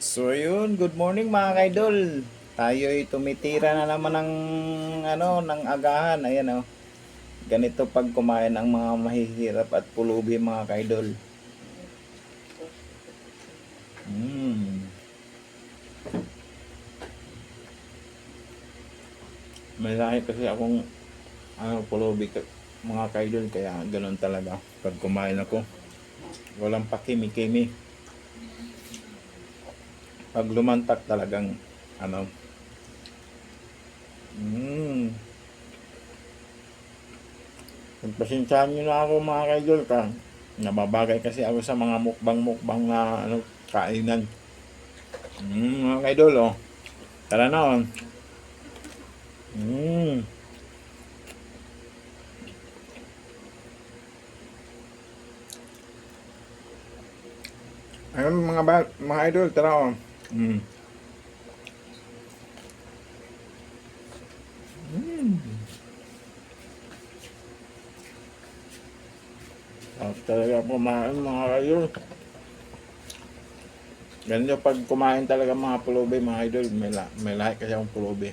So yun, good morning mga kaidol. Tayo'y tumitira na naman ng ng agahan. Ayan oh. Ganito pag kumain ang mga mahihirap at pulubi mga kaidol. Mm. May lahi kasi akong pulubi mga kaidol, kaya ganoon talaga pag kumain ako. Walang pakimi-kimi. Pag lumantak talagang ano. Mm. Pagpasensyahan nyo na ako mga kaidol ka. Nababagay kasi ako sa mga mukbang na kainan. Mga kaidol oh. Tara na oh. Mm. Ayun mga idol, tara oh. Mm. Mm. Talaga kumain mga idol. Ganyan pag kumain talaga mga pulubi mga idol. May lahat kasi akong pulubi.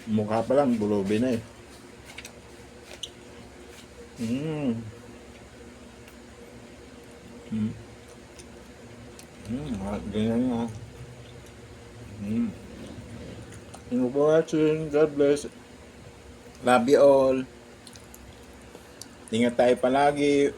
Mukha pa lang, pulubi na eh. Mm. Mm. Ganyan nga. Mm. Thank you for watching. God bless. Love you all. Ingat tayo palagi.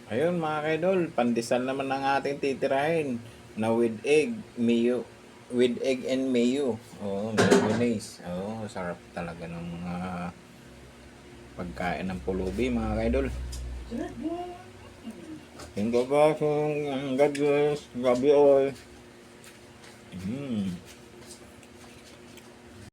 Ayun mga kaidol, pandesal naman ang ating titirahin na with egg, mayo, with egg and mayo. Oh, mayonnaise. Oh, sarap talaga ng mga pagkain ng pulubi mga kaidol. Thank you guys. God bless. Love you all. Mm.